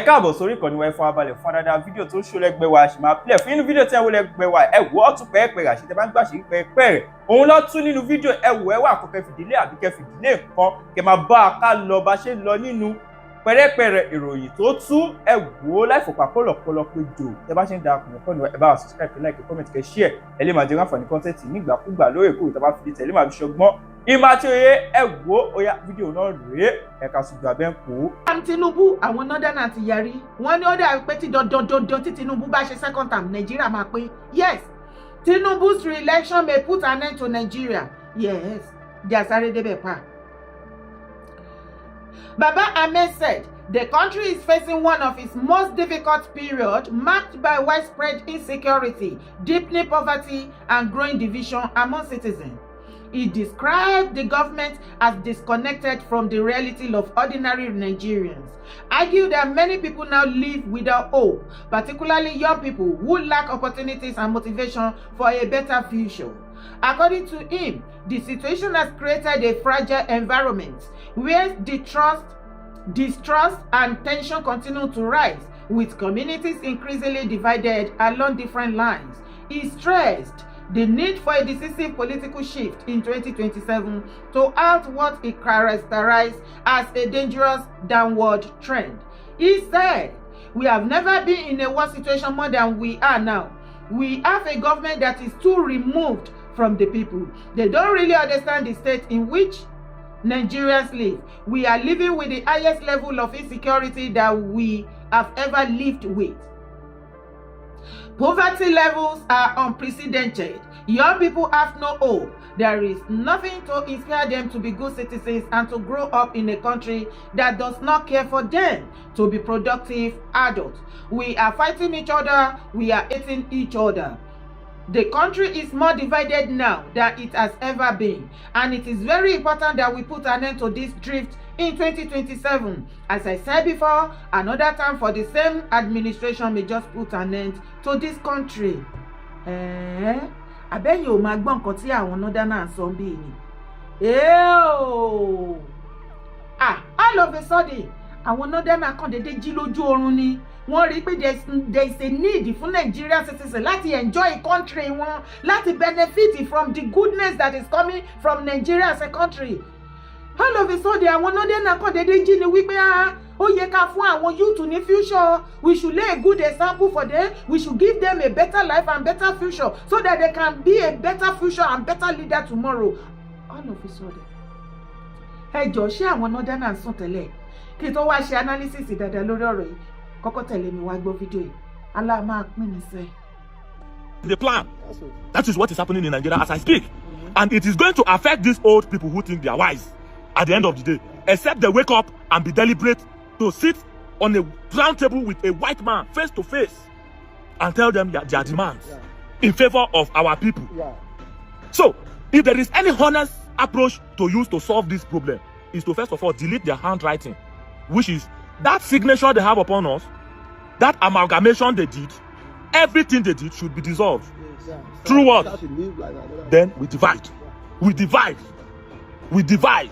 káàbọ̀ sórí ìkànnì wa Ìfọwọ́balẹ̀ fún dáadáa fídíò tó ṣó lẹ́gbẹ̀ẹ́ wa ṣì máa play fún inú fídíò tí ẹ wo lẹ́gbẹ̀ẹ́ wa ẹ wò ó tún pẹ́ẹ́pẹ́ àṣẹ tẹ bá ń gbà ṣe pẹ́ẹ́pẹ́ rẹ̀ òun lọ tún nínú fídíò ẹ wò ẹ wà kó kẹ́ fìdílé àbí kẹ́ fìdílé nǹkan kẹ́ máa bá a ká lọ bá ṣe lọ nínú pẹ́rẹ́pẹ́rẹ́ ìròyìn tó tú ẹ wò ó láì fòpá pọ́lọ̀pọ́lọ̀ pé jò ẹ bá ṣe ń darapọ̀ mọ́ kọ́ni ẹ bá wa subscribe like comment kẹ́ share ẹ lè máa jẹ́ ráǹfààní content nígbàkúgbà lóòrèkóòrè tá bá fi tẹ̀lé máa fi ṣọgbọ́n ìmọ̀ àti òye ẹ wò ó ya fídíò náà rèé ẹ̀ka ṣùgbọ́n abẹ́ ń kó. Tinubu àwọn northern àti yarí wọn ní ó dà pé tí dandan tí Tinubu bá ṣe second term Nigeria máa pé yes Tinubu's re-election may put an end to Nigeria yes jasare débẹ̀ pa. Baba Ahmed said the country is facing one of its most difficult periods marked by widespread insecurity, deepening poverty, and growing division among citizens. He described the government as disconnected from the reality of ordinary Nigerians, argued that many people now live without hope, particularly young people who lack opportunities and motivation for a better future. According to him, the situation has created a fragile environment where distrust and tension continue to rise, with communities increasingly divided along different lines. He stressed the need for a decisive political shift in 2027 to halt what he characterized as a dangerous downward trend. He said, "We have never been in a worse situation more than we are now. We have a government that is too removed from the people. They don't really understand the state in which Nigerians live. We are living with the highest level of insecurity that we have ever lived with. Poverty levels are unprecedented. Young people have no hope. There is nothing to inspire them to be good citizens and to grow up in a country that does not care for them to be productive adults. We are fighting each other. We are hating each other. The country is more divided now than it has ever been, and it is very important that we put an end to this drift in 2027. As I said before, another time for the same administration may just put an end to this country." Abẹ́yìn ò máa gbọ́ nǹkan tí àwọn northerners sọ bí ni. All of a sudden, àwọn northerners kàn dédé jí lójú oorun ni. Wọ́n rí pé there is a need fún Nigerian citizens láti enjoy country wọn, láti benefit from the goodness that is coming from Nigeria as a country. All of a sudden, àwọn northerners kàn dédé jí ni wípé ó yẹ ká fún àwọn youth ní future. We should lay a good example for them. We should give them a better life and better future so that they can be a better future and better leader tomorrow. All of a sudden, ẹ jọ̀ọ́ ṣé àwọn northerners sùn tẹ́lẹ̀ kí tó wá ṣe analysis dáadáa lórí ọ̀rọ̀ yìí kọ́kọ́ tẹ̀lé mi wá gbọ́ fídíò yìí Allah máa pín mi sẹ́. The plan. That is what is happening in Nigeria as I speak. And it is going to affect these old people who think they are wise at the end of the day, except they wake up and be deliberate to sit on a round table with a white man face to face and tell them their demands in favor of our people. So, if there is any honest approach to use to solve this problem, is to first of all delete their handwriting, which is that signature they have upon us, that amalgamation they did, everything they did should be dissolved. Through what? Then we divide. We divide. We divide.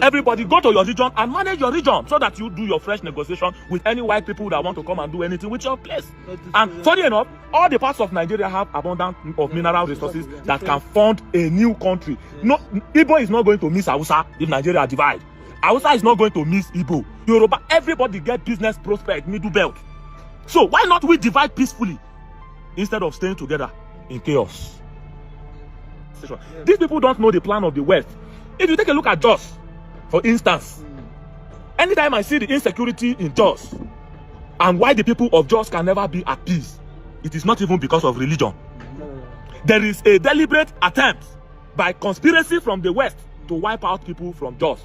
Everybody go to your region and manage your region so that you do your fresh negotiation with any white people that want to come and do anything with your place. And funny enough, all the parts of Nigeria have abundance of mineral resources that can fund a new country. No, Igbo is not going to miss Hausa if Nigeria divide. Hausa is not going to miss Igbo. Yoruba, everybody get business prospect, middle belt. So why not we divide peacefully instead of staying together in chaos? These people don't know the plan of the West. If you take a look at Jos, for instance, anytime I see the insecurity in Jos and why the people of Jos can never be at peace, it is not even because of religion. There is a deliberate attempt by conspiracy from the West to wipe out people from Jos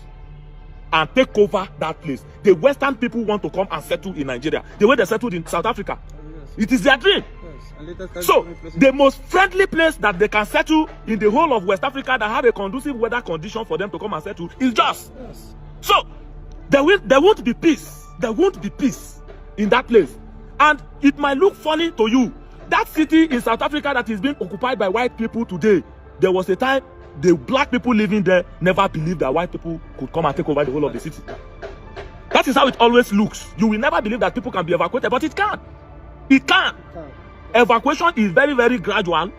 and take over that place. The Western people want to come and settle in Nigeria the way they settled in South Africa. It is their dream. So, the most friendly place that they can settle in the whole of West Africa that have a conducive weather condition for them to come and settle is Jos. So, there won't be peace. There won't be peace in that place. And it might look funny to you. That city in South Africa that is being occupied by white people today, there was a time the black people living there never believed that white people could come and take over the whole of the city. That is how it always looks. You will never believe that people can be evacuated, but it can. It can. Evacuation is very, very gradual,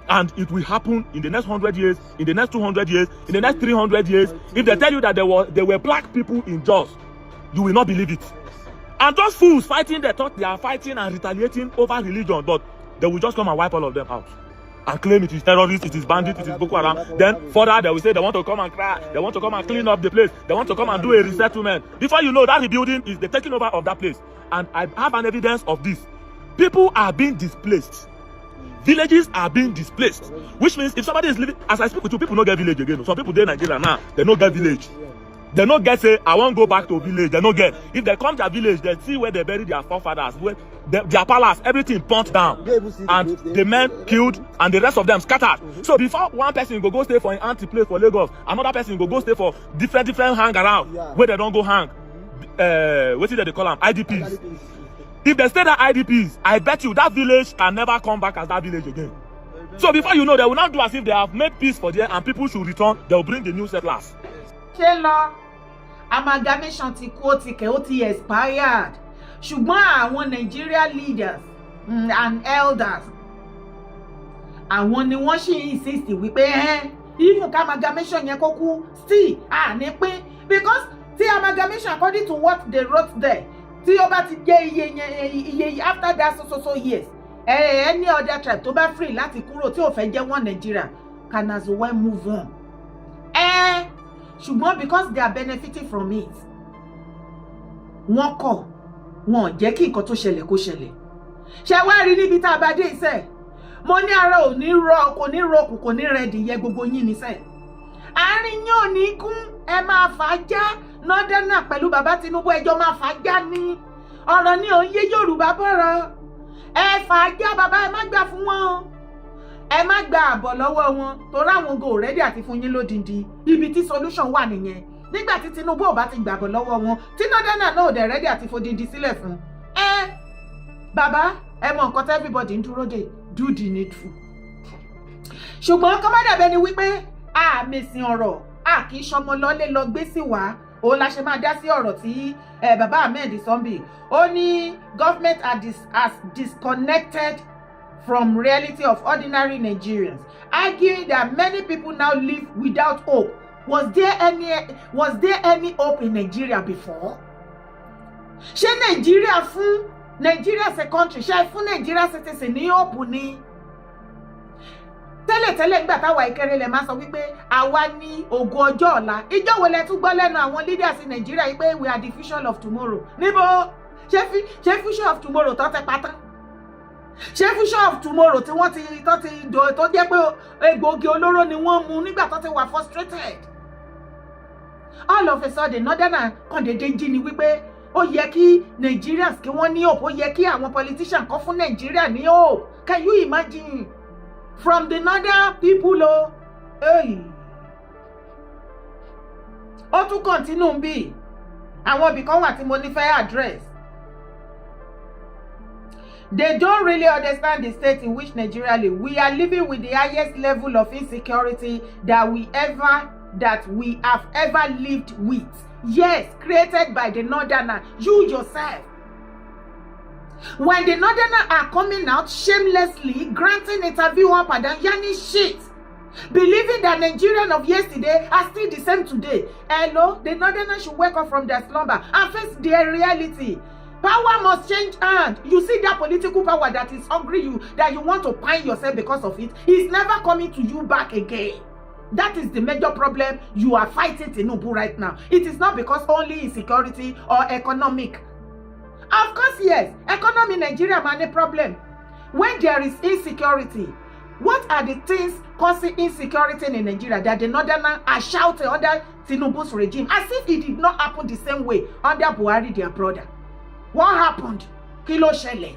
and it will happen in the next 100 years, in the next 200 years, in the next 300 years. If they tell you that there were black people in Jos, you will not believe it. And those fools fighting, they thought they are fighting and retaliating over religion, but they will just come and wipe all of them out and claim it is terrorists, it is bandits, it is Boko Haram. Then further, they will say they want to come and cry, they want to come and clean up the place, they want to come and do a resettlement. Before you know, that rebuilding is the taking over of that place. And I have an evidence of this. People are being displaced. Villages are being displaced. Which means if somebody is living, as I speak with you, people don't get village again. Some people there in Nigeria now, they don't get village. They don't get say, I won't go back to village. They don't get. If they come to a village, they see where they bury their forefathers, where their palace, everything burnt down. And the men killed and the rest of them scattered. So before one person go stay for an anti place for Lagos, another person go stay for different hang around where they don't go hang. What is that they call them? IDPs. If they stay at IDPs, I bet you that village can never come back as that village again. So before you know, they will not do as if they have made peace for there and people should return. They will bring the new settlers. Amalgamation ti kú ó ti expired. Ṣùgbọ́n àwọn Nigeria leaders and elders, àwọn ni wọ́n ṣì insist wípé even amalgamation yẹn kó kú still ní pín, because tí amalgamation according to what they wrote there, tí ó bá ti jẹ́ iye after that so years, any other tribe tó bá free láti kúrò tí ò fẹ́ jẹ́ one Nigeria can as well move on. Ṣùgbọ́n because they are benefiting from it, wọ́n kọ̀, wọ́n jẹ́ kí nǹkan tó ṣẹlẹ̀ kó ṣẹlẹ̀. Ṣé wá rí níbi tá a bá dé iṣẹ́? Mo ní ara ò ní rọ, kò ní rọkù, kò ní rẹ̀dì yẹ gbogbo yín níṣẹ́. Àárín yín ò ní kún, ẹ máa fà á já. Northerner pẹ̀lú bàbá Tinubu ẹjọ́ máa fà á já ní. Ọ̀rọ̀ ni ò ń yé Yorùbá bọ̀rọ̀. Ẹ fà á já bàbá, ẹ má gbà fún wọn. Ẹ má gba àbọ̀ lọ́wọ́ wọn torí àwọn go ready àti fún yín lódindi. Ibi tí solution wà nìyẹn. Nígbà tí Tinubu ò bá ti gbàbọ̀ lọ́wọ́ wọn, tí Northerner náà ò dẹ̀ ready àti fòdindi sílẹ̀ fún. Bàbá, ẹ mọ nǹkan tí everybody ń dúró dè, do the needful. Ṣùgbọ́n kọ́ má dàbẹ́ ni wípé mèsì ọ̀rọ̀, kì í ṣọmọ lọ́lé lọ gbé sí wa. Òun la ṣe máa dá sí ọ̀rọ̀ tí bàbá Ahmed Sombi. Ó ní government has disconnected from reality of ordinary Nigerians, arguing that many people now live without hope. Was there any hope in Nigeria before? Ṣé Nigeria fún Nigeria as a country, ṣé fún Nigeria citizen ní hope ni? Tẹ́lẹ̀ nígbà táwa ìkéré lè máa sọ wípé àwa ní ògo ọjọ́ ọ̀la. Ìjọ́ wo lẹ tún gbọ́ lẹ́nu àwọn leaders in Nigeria yìí pé we are the future of tomorrow? Níbo? Ṣé future of tomorrow tó tẹ pátá? Ṣé future of tomorrow tí wọ́n ti tó jẹ́ pé egbòogi olóró ni wọ́n mu nígbà tó ti wà frustrated? All of a sudden, Northerner kan dédé jí ni wípé ó yẹ kí Nigerians kí wọ́n ní hope, ó yẹ kí àwọn politicians kan fún Nigeria ní hope. Can you imagine? From the northern people, ó tún continue bí àwọn ibì kan wà tí mo ní fẹ́ address. They don't really understand the state in which Nigeria live. We are living with the highest level of insecurity that we have ever lived with. Yes, created by the Northerner, you yourself. When the Northerner are coming out shamelessly, granting interview up and down, yanni shit, believing that Nigerians of yesterday are still the same today. Hello, the Northerner should wake up from their slumber and face their reality. Power must change hand. You see that political power that is hungry you, that you want to pine yourself because of it, is never coming to you back again. That is the major problem you are fighting Tinubu right now. It is not because only insecurity or economic. Of course, yes, economy in Nigeria man a problem. When there is insecurity, what are the things causing insecurity in Nigeria that the Northerner are shouting under Tinubu's regime, as if it did not happen the same way under Buhari, their brother? What happened? Kí ló ṣẹlẹ̀?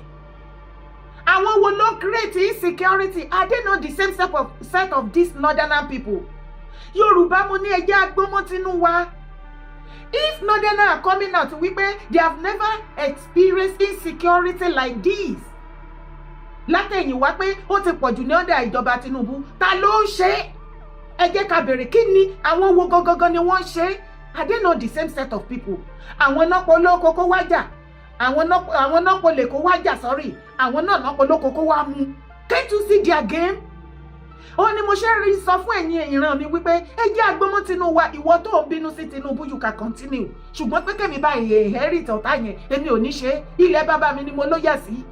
Àwọn wo ló create insecurity? Are they not the same set of these Northerner people? Yorùbá mo ní ẹjẹ́ agbọ́mọ́ tínú wa. If Northerner are coming out wípé they have never experienced insecurity like this, látẹ̀yìn wá pé ó ti pọ̀jù ní ọ̀dà ìjọba Tinubu, ta ló ń ṣe? Ẹ jẹ́ ká bèrè kí ni àwọn wo gangan ni wọ́n ṣe Are they not the same set of people? Àwọn náà polóko kó wájà, àwọn náà polè kó wájà, sorry, àwọn náà polóko kó wá mú. Can't you see their game? Ó ní mo ṣe rí sọ fún ẹ̀yin ìran mi wípé ẹ jẹ́ agbọ́mọ́ Tinubu wa, ìwọ tó ń bínú sí Tinubu you can continue. Ṣùgbọ́n pé kẹ́mi báyìí inherit ọ̀tá yẹn, èmi ò ní ṣe, ilẹ̀ bàbá mi ni mo ló yà sí.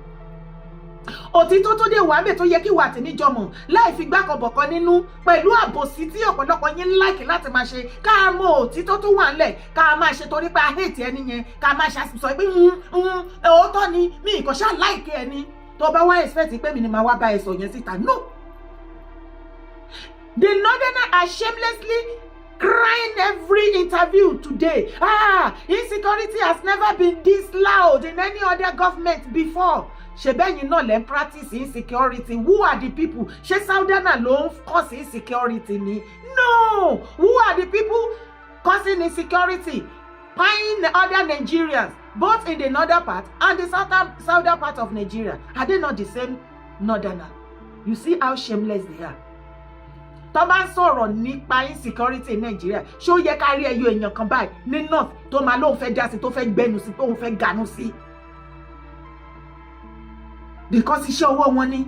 Òtítọ́ tó dé wà bẹ́ẹ̀ tó yẹ kí wà tèmi jọmọ̀ láì fi gbákọ̀bọ̀kan nínú pẹ̀lú àbòsí tí ọ̀pọ̀lọpọ̀ yín láìkì láti máa ṣe ká mọ òtítọ́ tó wà ńlẹ̀ ká máa ṣe torí pé a hate ẹni yẹn ká máa ṣàṣìṣọ pé òótọ́ ni mi ìkọ̀ṣà láìkì ẹni tó bá wá expect pé mi ni máa wá bá ẹ sọ yẹn síta. No. The Northerners are shamelessly crying every interview today. Insecurity has never been this loud in any other government before. Ṣebẹ́yìn náà lẹ́ ń practice insecurity. Who are the people? Ṣé Southerners ló ń cause insecurity ni? No! Who are the people causing insecurity? Buying other Nigerians, both in the northern part and the southern part of Nigeria. Are they not the same Northerners? You see how shameless they are. Tó bá ń sọ̀rọ̀ nípa insecurity in Nigeria, ṣé ó yẹ ká rí ẹyọ èèyàn kan báyìí ní north tó máa lóun fẹ́ dá sí, tó fẹ́ gbẹnu sí, tóun fẹ́ ganu sí? Because iṣẹ́ owó wọn ni.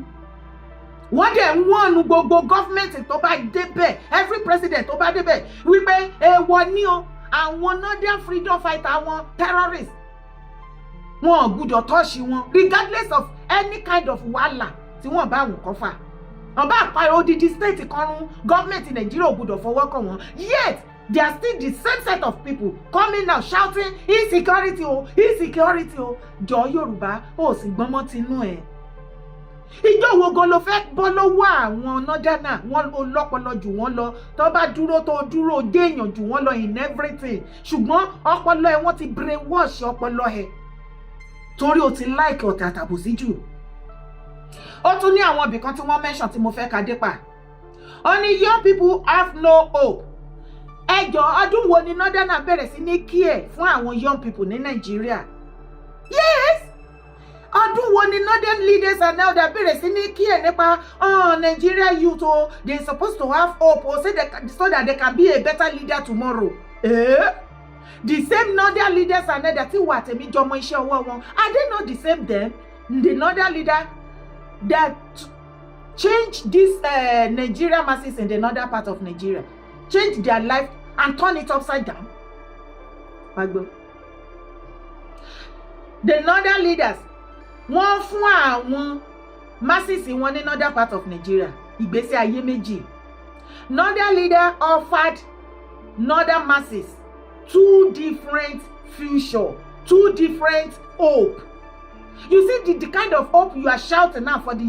Wọ́n dẹ̀ ń wọ́nu gbogbo gọ́fìmẹ̀ntì tó bá débẹ̀, every president tó bá débẹ̀ wípé èèwọ̀ ni o, àwọn northern freedom fighter, àwọn terrorists, wọn ò gbúdọ̀ tọ́ọ̀ṣì wọn regardless of any kind of wàhálà tí wọ́n bá wọn kọ́ fà. Ọba àpárá odidi state kan run gọ́ọ̀mẹ̀ntì Nàìjíríà ò gbúdọ̀ fọwọ́ kàn wọ́n. Yet they are still the same set of people coming out shouting insecurity o, insecurity o. Jọ Yorùbá ò sì gbọ́mọ́ tinú ẹ̀. Ìjọ wo gan ló fẹ́ bọ́ lọ́wọ́ àwọn Northerners? Wọ́n ọlọ́pọlọ jù wọ́n lọ, tó bá dúró tó dúró déèyàn jù wọ́n lọ in everything. Ṣùgbọ́n ọpọlọ ẹ̀ wọ́n ti brainwash ọpọlọ ẹ̀ torí o ti like ọ̀tẹ̀ àtàbòsí jù. Ó tún ní àwọn ibìkan tí wọ́n mention tí mo fẹ́ ka dé pa. Ó ní young people have no hope. Ẹjọ́ ọdún wo ni Northerners bẹ̀rẹ̀ sí ní care fún àwọn young people ní Nigeria? Yes! Ọdún wo ni northern leaders and elders bẹ̀rẹ̀ sí ní care nípa Nigeria youth o, they supposed to have hope o, so that they can be a better leader tomorrow. The same northern leaders and elders tí wà tèmi jọmọ iṣẹ́ ọwọ́ wọn, are they not the same then? The northern leader that changed this Nigerian masses in the northern part of Nigeria, change their life and turn it upside down. The northern leaders wọ́n fún àwọn masses wọn ní northern part of Nigeria ìgbésí ayé méjì. Northern leader offered northern masses two different future, two different hope. You see the kind of hope you are shouting now for the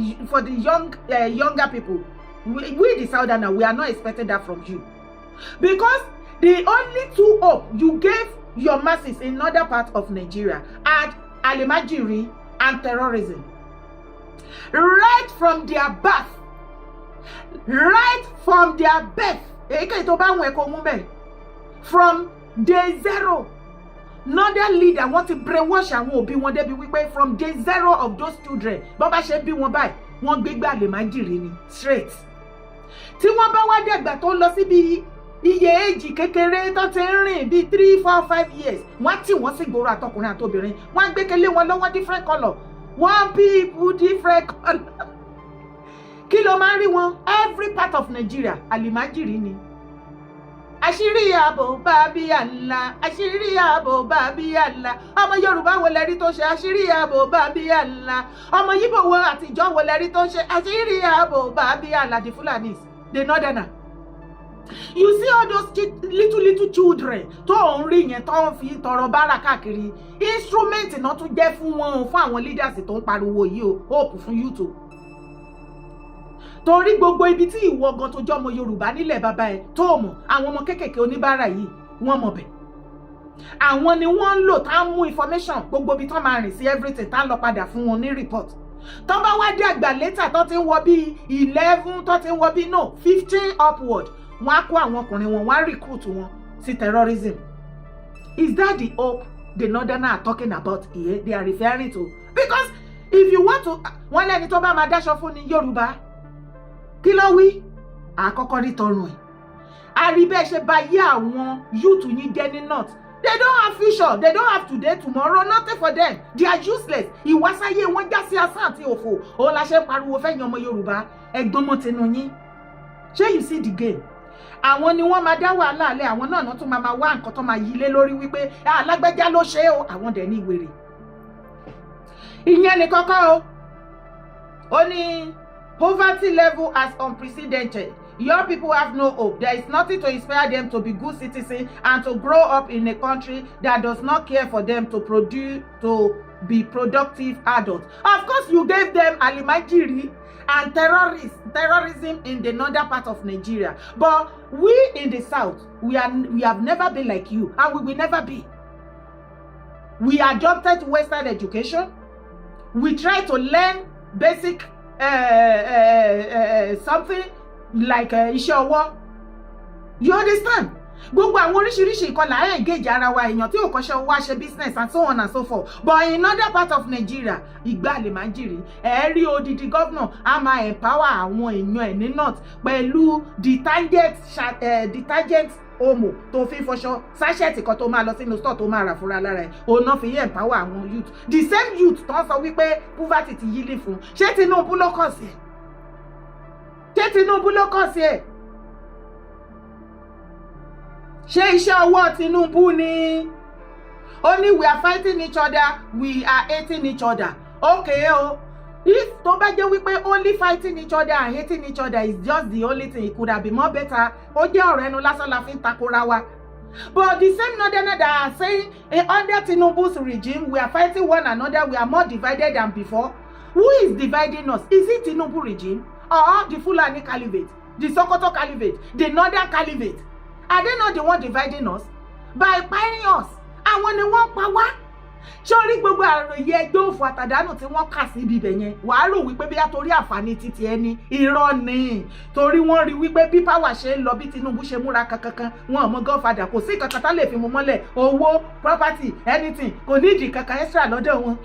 younger people. We the Southerners, we are not expecting that from you, because the only two hope you gave your masses in northern part of Nigeria are alimajiri and terrorism. Right from their birth, from day zero, northern leader want to brainwash àwọn òbí wọn débi wípé from day zero of those children bó bá ṣe bí wọn báyìí wọ́n gbégbá alimajiri ni straight. Tí wọ́n bá wá dàgbà tó lọ síbi iye èjì kékeré tó ti ń rìn bíi 3, 4, 5 years, wọ́n tí wọ́n sì gbòòrò àtọkùnrin àtobìnrin, wọ́n gbékélé wọn lọ́wọ́ different colour, one people different colour. Kí ló máa ń rí wọn? Every part of Nigeria alimajiri ni. Àṣírí ààbò bàbí àlá, àṣírí ààbò bàbí àlá. Ọmọ Yorùbá wo lẹ rí tó ṣe àṣírí ààbò bàbí àlá? Ọmọ Yíbò wo àtijọ́ wo lẹ rí tó ṣe àṣírí ààbò bàbí àlá? The Fulanis, the Northerners. You see all those little children tó ń rí yẹn tó ń fi tọrọ bára káàkiri, instrument náà tún jẹ́ fún wọn, fún àwọn leaders tó ń pariwo yìí o, hope fún youth o. Torí gbogbo ibi tí ìwọ gan tó jọmọ Yorùbá nílẹ̀ bàbá ẹ̀ tó mọ̀, àwọn ọmọ kékèké oníbàárà yìí wọ́n mọ̀ bẹ̀. Àwọn ni wọ́n ń lò tá ń mú information gbogbo ibi tó máa rìn sí everything tá ń lọ padà fún wọn ní report. Tó bá wá dé àgbà later tó ti ń wọ bí 11, tó ti ń wọ bí 15 upward, wọ́n á kó àwọn ọkùnrin wọn, wọ́n á recruit wọn sí terrorism. Is that the hope the Northerners are talking about here? They are referring to? Because if you want to, wọ́n lẹ́ni tó bá máa dáṣọ fún ni Yorùbá, kí ló wí? Àkọ́kọ́ rí tọrùn ẹ̀. àrí bẹ́ẹ̀ ṣe bá yé àwọn youth yín jẹ́ ní north. They don't have future. They don't have today, tomorrow. Nothing for them. They are useless. Ìwásáyé wọn já sí asán àti òfò. Ó la ṣe pariwo fẹ́yìn ọmọ Yorùbá. Ẹ̀gbọ́n mọ́ tẹnu yín. Ṣé you see the game? Àwọn ni wọ́n máa dá wàhálà alẹ́. Àwọn náà tún máa wá nǹkan tó máa yí lé lórí wípé alágbẹ́já ló ṣe o. Àwọn dẹ̀ ní ìwèrè. Ìyẹn ni kọ́kọ́ o. Ó ní poverty level as unprecedented. Your people have no hope. There is nothing to inspire them to be good citizens and to grow up in a country that does not care for them to be productive adults. Of course, you gave them alimajiri and terrorism in the northern part of Nigeria. But we in the south, we have never been like you, and we will never be. We adopted Western education. We try to learn basic something like iṣẹ́ ọwọ́. You understand? Gbogbo àwọn oríṣiríṣi nǹkan là ń engage ara wa èèyàn tí ò kọ́ṣẹ́ owó ṣe business and so on and so forth. But in other part of Nigeria, ìgbà lè máa ń jìrì. Ẹ rí odidi governor a máa empower àwọn èèyàn ẹ̀ ní north pẹ̀lú detergent omo tó fi fọṣọ sachet kan tó máa lọ sínú store tó máa rà fúnra lára ẹ̀. Òun náà fi empower àwọn youth. The same youth tó ń sọ wípé poverty ti yí lé fún. Ṣé Tinubu ló kọ̀ sí ẹ̀? Ṣé Tinubu ló kọ̀ sí ẹ̀? Ṣé iṣẹ́ ọwọ́ Tinubu ni? Only we are fighting each other, we are hating each other. Okay o. If tó bá jẹ́ wípé only fighting each other and hating each other is just the only thing, it could have been more better. Ó jẹ́ ọ̀rọ̀ ẹnu lásán la fi ń takora wa. But the same northerner that are saying under Tinubu's regime, we are fighting one another, we are more divided than before. Who is dividing us? Is it Tinubu regime? Or the Fulani Caliphate, the Sokoto Caliphate, the Northern Caliphate? Are they not the one dividing us? By firing us. Àwọn ni wọ́n pa wá. Sórí gbogbo àròyé ẹjọ́ òfò àtàdánù tí wọ́n kà sí ibibẹ̀ yẹn. Wàá rò wípé bí a torí àǹfààní títí ẹni irọ́ ni. Torí wọ́n rí wípé bí power ṣe ń lọ bí Tinubu ṣe múra kankan. Wọn ò mọ godfather, kò sí kankan tá lè fi mú mọ́lẹ̀. Owó, property, anything. Kò ní ìdí kankan extra lọ́dọ̀ wọn.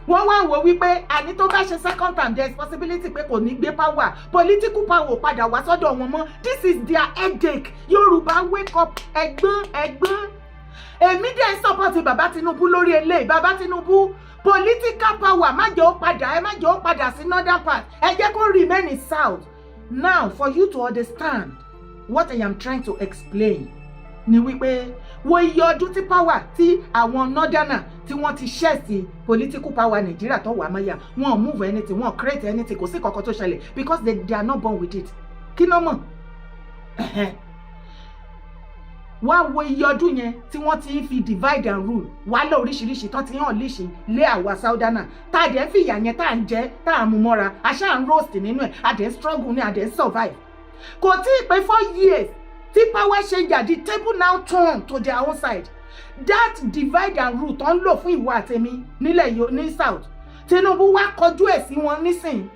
Wọ́n wá wò wípé àní tó bá ṣe second time there is possibility pé kò ní gbé power, political power padà wá sọ́dọ̀ wọn mọ́. This is their headache. Yorùbá wake up ẹ̀gbọ́n. Èmi dẹ̀ ń support bàbá Tinubu lórí eléyìí. Bàbá Tinubu political power má jẹ́ ó padà, ẹ má jẹ́ ó padà sí northern part. Ẹ jẹ́ kó remain in south. Now for you to understand what I am trying to explain ni wípé wo iye ọdún tí power tí àwọn northerner tí wọ́n ti share sí political power Nigeria tó wà mọ́yà, wọ́n move anything, wọ́n create anything, kò sí kankan tó ṣẹlẹ̀ because they are not born with it. Kí ló mọ̀? Wá wo iye ọdún yẹn tí wọ́n ti ń fi divide and rule wá lọ oríṣiríṣi tó ti hàn léṣe lé àwa southerner tá a dẹ̀ ń fìyà yẹn tá à ń jẹ tá à ń mú mọ́ra a ṣáà ń roast nínú ẹ̀ a dẹ̀ ń struggle ní a dẹ̀ ń survive. Kò tí ì pé 4 years tí power changer the table now turn to their own side. That divide and rule tó ń lò fún ìwà àtẹ̀mí nílẹ̀ yìí ní south. Tinubu wá kọjú ẹ̀ sí wọn nísìn.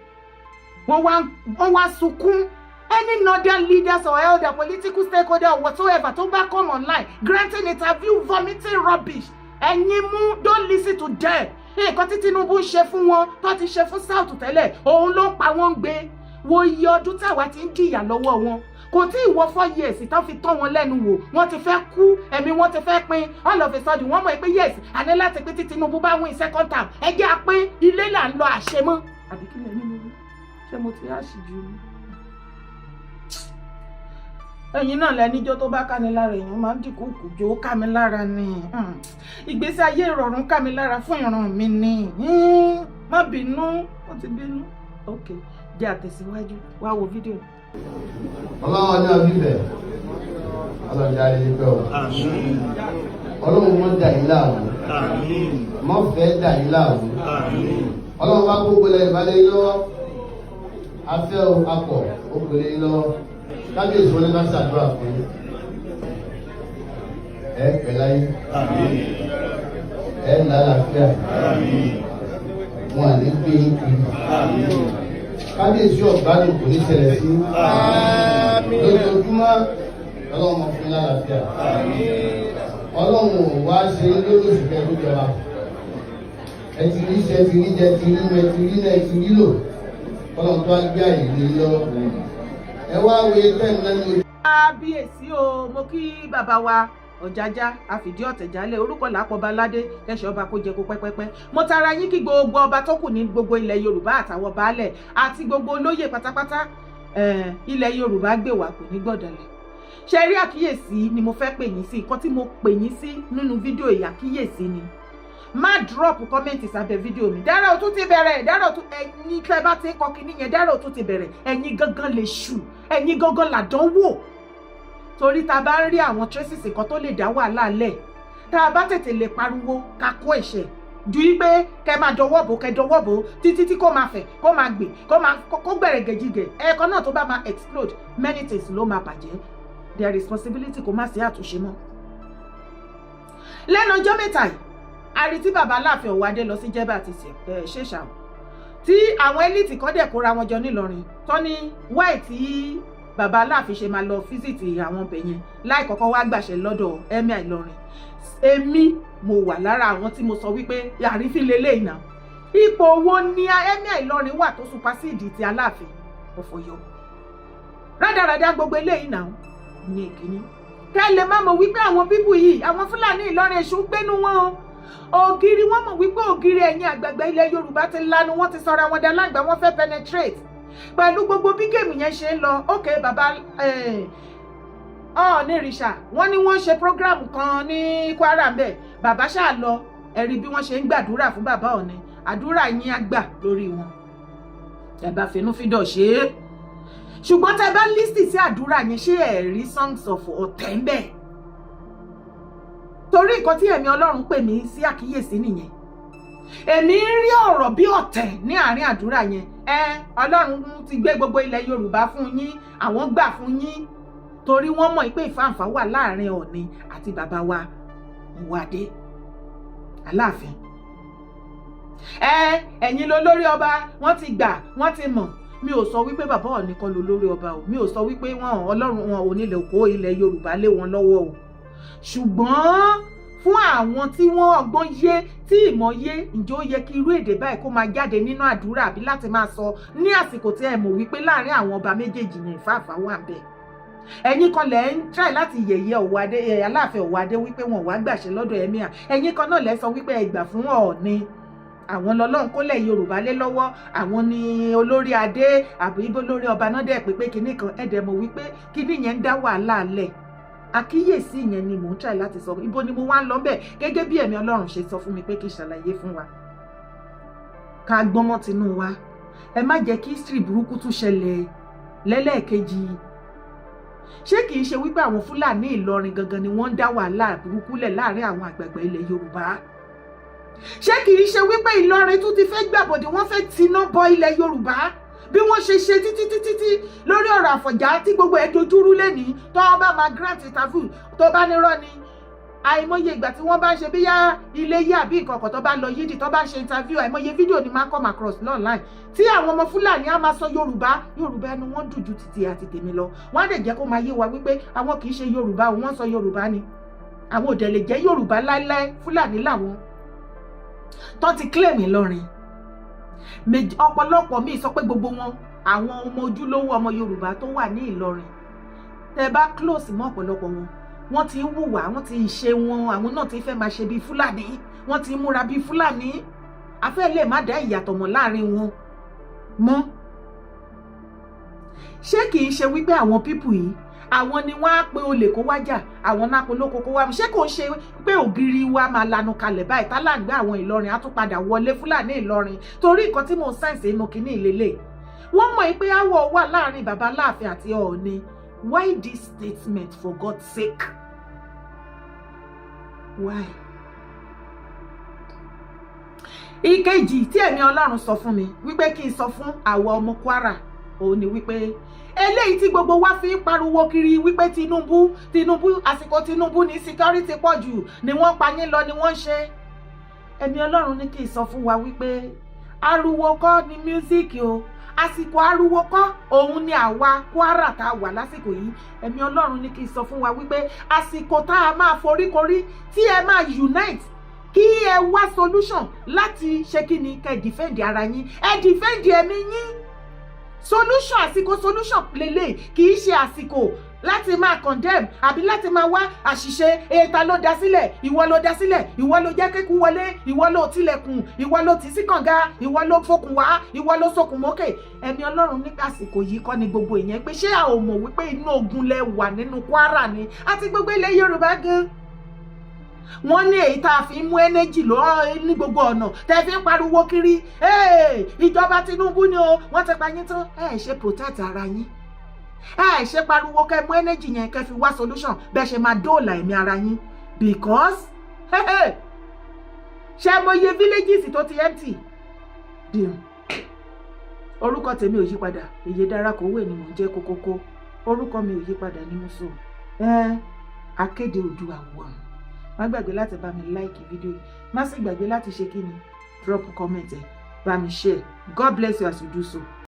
Wọ́n wá sunkún. Any northern leaders or elder political stakeholder or whatsoever tó bá come online granting interview vomiting rubbish. Ẹ̀yin mú, don't listen to them. Nǹkan tí Tinubu ṣe fún wọn tó ti ṣe fún south tẹ́lẹ̀ òun ló pa wọ́n gbé. Wo iye ọdún táwa ti ń jìyà lọ́wọ́ wọn. Kò tí ì wọ 4 years tán fi tán wọn lẹ́nu wò. Wọ́n ti fẹ́ kú, ẹ̀mí wọn ti fẹ́ pin. All of a sudden wọ́n mọ̀ pé yes, àní láti pé tí Tinubu bá win second term. Ẹ jẹ́ a pín ilé là ń lọ àṣemọ́. Àbí kí lẹ́yìn mi? Ṣé mo ti àṣìjú ni? Ẹ̀yin náà lẹ́níjọ́ tó bá ká mi lára èèyàn máa ń dìkú kùjọ ká mi lára ni. Ìgbésí ayé ìrọ̀rùn ká mi lára fún ìran mi ni. Má bínú, ó ti bínú. Ok, jẹ́ àtẹ̀síwájú, wá wo fídíò. Ọlọ́run ọjọ́ bíbẹ̀, ọlọ́run jáde pẹ́ o. Ọlọ́run wọ́n dà yín láàmú. Mọ́ fẹ́ dà yín láàmú. Ọlọ́run bá gbogbo lẹ́yìn balẹ̀ yín lọ́wọ́. Afẹ́ o, akọ̀, ó gbélé yín lọ́wọ́. Kábíyèsí wọlé bá ṣàdúrà fún yín. Ẹ pẹ́ láyé. Ẹ lálàáfíà. Wọ́n à ní gbé yín kiri. Kábíyèsí ọ̀gbádùn kò ní ṣẹlẹ̀ sí. Lójoojúmọ́ ọlọ́run mọ̀ fún lálàáfíà. Ọlọ́run ò wá ṣe lórí oṣù kẹrin jọba. Ẹ ti rí iṣẹ́, ti rí jẹ, ti rí mẹ, ti rí náà, ti rí lò. Ọlọ́run tó á gbé àyè lé lọ́wọ́. Ẹ wá wo etí ẹ̀ lẹ́nu. kábíyèsí o, mo kí bàbá wa Ọ̀jájá àfìdí ọ̀tẹ̀jálẹ̀ orúkọ làpọ̀ba aládé kẹ́sì ọba kó jẹ kó pẹ́pẹ́pẹ́. Mo tara yín kí gbogbo ọba tó kù ní gbogbo ilẹ̀ Yorùbá àtàwọn baálẹ̀ àti gbogbo olóyè pátápátá ilẹ̀ Yorùbá gbé wa kò ní gbọ̀dọ̀lẹ̀. Ṣé rí àkíyèsí ni mo fẹ́ pè yín sí, nǹkan tí mo pè yín sí nínú fídíò yìí àkíyèsí ni. Má drop kọ́mẹ́ǹtì sábẹ́ fídíò mi. Dára ó tún ti bẹ̀rẹ̀, dára ó tún ẹ̀yin tẹ́ bá ti ń kọ kíní yẹn, dára ó tún ti bẹ̀rẹ̀. Ẹ̀yin gangan lè ṣù, ẹ̀yin gangan làdánwò. Torí tá bá ń rí àwọn traces kan tó lè dá wàhálà lẹ̀, tá bá tètè lè pariwo ká kó ẹ̀ṣẹ̀ ju wípé kẹ́ máa dọwọ́ bò títí tí kò máa fẹ̀, kó máa gbè, kó gbẹ̀rẹ̀ gẹ̀jigẹ̀. Ẹ̀ẹ̀kan náà tó bá máa explode, many things ló máa bàjẹ́. Their responsibility kò má sí àtúnṣe mọ́. Lẹ́nu ọjọ́ mẹ́ta yìí, a rí tí bàbá Aláàfin Ọ̀wádé lọ sí Jẹ́bà àti Ṣèṣà, tí àwọn elite kan dẹ̀ kóra wọn jọ nílọrin tó ní wáì tí bàbá Aláàfin ṣe máa lọ fíṣítì àwọn ọbẹ̀ yẹn láì kọ́kọ́ wá gbàṣẹ lọ́dọ̀ Emir Ìlọrin. Èmi mo wà lára àwọn tí mo sọ wípé àrífín lélẹ̀ ìnà ipò wo ni Emir Ìlọrin wà tó supasíìdì ti Aláàfin of Ọ̀yọ́. Rádaràdá gbogbo eléyìí náà ní ìkíní kẹ́ lè má mọ̀ wípé àwọn pípù yìí, àwọn Fúlàní Ìlọrin èṣù gbénú wọn ògiri, wọ́n mọ̀ wípé ògiri ẹ̀yìn àgbàgbà ilẹ̀ Yorùbá ti lanu, wọ́n ti sọra wọn dálágbà, wọ́n fẹ́ penetrate pẹ̀lú gbogbo bí géèmù yẹn ṣe ń lọ. Ókè bàbá Ọ̀nìrìṣà wọ́n ní wọ́n ṣe program kan ní Kwara ńbẹ̀, bàbá ṣáà lọ, ẹ̀rí bí wọ́n ṣe ń gbàdúrà fún bàbá Ọ̀ọ̀ni, àdúrà yín á gbà lórí wọn. Ẹ bá finúfíndọ̀ ṣe é, ṣùgbọ́n tẹ́ bá lísì sí àdúrà yẹn ṣé ẹ rí songs of ọ̀tẹ̀ ń bẹ̀? Torí nǹkan tí ẹ̀mí Ọlọ́run pè mí sí àkíyèsí nìyẹn. Èmi ń rí ọ̀rọ̀ bí ọ̀tẹ̀ ní àárín àdúrà yẹn. Ọlọ́run ti gbé gbogbo ilẹ̀ Yorùbá fún yín, àwọn gbà fún yín, torí wọ́n mọ̀ pé ìfàǹfà wà láàrin Ọ̀ọ̀ni àti bàbá wa Ọ̀wádé Aláàfin. Ẹ̀yin ló lórí ọba, wọ́n ti gbà, wọ́n ti mọ̀. Mi ò sọ wípé bàbá Ọ̀ọ̀ni kọ́ ló lórí ọba o, mi ò sọ wípé Ọlọ́run wọn ò nílẹ̀ kó ilẹ̀ Yorùbá lé wọn lọ́wọ́ o. Ṣùgbọ́n fún àwọn tí wọ́n ọgbọ́n yé, tí ìmọ̀ yé, ǹjẹ́ ó yẹ kí irú èdè báyìí kó máa jáde nínú àdúrà àbí láti máa sọ ní àsìkò tí ẹ mọ̀ wípé láàrin àwọn ọba méjèèjì yẹn ìfàǹfà wà bẹ́ẹ̀. Ẹ̀yin kan lẹ̀ ń try láti yẹ̀yẹ́ Ọ̀wádé, Aláàfin Ọ̀wádé wípé wọn wá gbàṣẹ lọ́dọ̀ Emir. Ẹ̀yin kan náà lẹ̀ sọ wípé ẹ gbà fún Ọ̀ọ̀ni, àwọn lọ́lọ́run kólẹ̀ Yorùbá lé lọ́wọ́, àwọn ni olórí adé àbí ibo lórí ọba náà dẹ̀ pé kinní kan. Ẹ dẹ̀ mọ̀ wípé kinní yẹn ń dá wàhálà lẹ̀. Àkíyèsí yẹn ni mò ń try láti sọ. Ibo ni mo wá ń lọ bẹ́ẹ̀ gẹ́gẹ́ bí ẹ̀mí Ọlọ́run ṣe sọ fún mi pé kí n ṣàlàyé fún wa. Ká gbọ́mọ́ tinú wa. Ẹ má jẹ́ kí history burúkú tún ṣẹlẹ̀ lẹ́lẹ́ẹ̀kejì. Ṣé kìí ṣe wípé àwọn Fúlàní Ìlọrin gangan ni wọ́n ń dá wàhálà burúkú lẹ̀ láàrin àwọn àgbààgbà ilẹ̀ Yorùbá? Ṣé kìí ṣe wípé Ìlọrin tún ti fẹ́ gbàbọ̀dé, wọ́n fẹ́ tiná bọ ilẹ̀ Yorùbá bí wọ́n ṣe ṣe títí lórí ọ̀rọ̀ Àfọ̀njá tí gbogbo ẹ̀ dojúrú lẹ́ni tó bá máa grant interview tó bá nírọ́ ni? Àìmọye ìgbà tí wọ́n bá ń ṣe bí yá ilé yá bí nǹkan kan tó bá lọ yídì tó bá ń ṣe interview, àìmọye fídíò ni máa come across online tí àwọn ọmọ Fúlàní á máa sọ Yorùbá ẹnu wọn dùn ju títí àti tèmi lọ. Wọ́n á dẹ̀ jẹ́ kó máa yé wa wípé àwọn kì í ṣe Yorùbá, wọ́n sọ Yorùbá ni, àwọn ò dẹ̀ lè jẹ́ Yorùbá láíláí, Fúlàní làwọn tó ti claim Ìlọrin. Ọ̀pọ̀lọpọ̀ míì sọ pé gbogbo wọn àwọn ọmọ ojúlówó ọmọ Yorùbá tó wà ní Ìlọrin, tẹ́ bá close mọ́ ọ̀pọ̀lọpọ̀ wọn, wọ́n ti ń hùwà, wọ́n ti ṣe wọn, àwọn náà ti fẹ́ máa ṣe bí Fúlàní, wọ́n ti ń múra bí Fúlàní. Afẹ́ lè má dá ìyàtọ̀ mọ́ láàrin wọn mọ́. Ṣé kìí ṣe wípé àwọn pípù yìí àwọn ni wọ́n á pe olè kó wájà, àwọn náà polóko kó wá? Ṣé kò ń ṣe pé ògiri wa máa lanu kalẹ̀ báyìí tálàgbé àwọn Ìlọrin á tún padà wọlé Fúlàní Ìlọrin? Torí nǹkan tí mo sáyẹ̀nsì inú kìíní ìlélẹ̀, wọ́n mọ̀ pé áwọ̀ wà láàrin bàbá Aláàfin àti Ọ̀ọ̀ni. Why this statement, for God's sake? Why? Ìkejì tí ẹ̀mí Ọlọ́run sọ fún mi wípé kí n sọ fún àwa ọmọ Kwara òun ni wípé eléyìí tí gbogbo wa fi ń pariwo kiri wípé Tinubu àsìkò Tinubu ní security pọ̀ jù, ni wọ́n pa yín lọ, ni wọ́n ṣe. Ẹ̀mí Ọlọ́run ní kí n sọ fún wa wípé ariwo kọ́ ni music o, àsìkò ariwo kọ́ òun ni àwa Kwara tá a wà lásìkò yìí. Ẹ̀mí Ọlọ́run ní kí n sọ fún wa wípé àsìkò tá a máa foríkorí, tí ẹ máa unite, kí ẹ wá solution láti ṣe kí ni, kẹ́ defend ara yín, ẹ defend ẹ̀mí yín. Solution, àsìkò solution lélẹ̀, kì í ṣe àsìkò láti máa condemn àbí láti máa wá àṣìṣe èta ló dá sílẹ̀, ìwọ ló dá sílẹ̀, ìwọ ló jẹ́ kékun wọlé, ìwọ ló tilẹ̀kùn, ìwọ ló tì sí kànga, ìwọ ló fokùn wá, ìwọ ló sokùn mókè. Ẹni Ọlọ́run ní àsìkò yìí kọ́ ni gbogbo ìyẹn pé ṣé a ò mọ̀ wípé inú ogun lẹ wà nínú Kwara ni àti gbogbo ilẹ̀ Yorùbá gan. Wọ́n ní èyí tá a fi ń mú ẹnẹ́jì lọ ní gbogbo ọ̀nà tẹ́ fi ń pariwo kiri ìjọba Tinubu ni o wọ́n ti pa yín tán ṣe protect ara yín ṣe pariwo kẹ́ mú ẹnẹ́jì yẹn kẹ́ fi wá solution bẹ́ẹ̀ ṣe máa dóòlà ẹ̀mí ara yín because ṣe mo iye villages tó ti empty dìrùn. Orúkọ tèmi ò yí padà, Ìyèdára Kòwé ni mò ń jẹ́ kókókó, orúkọ mi ò yí padà ní mo sọ akéde Oòduà wà. Má gbàgbé láti bá mi like fídíò yìí, má sì gbàgbé láti ṣe kí ni drop comment ẹ, bá mi share. God bless you as you do so.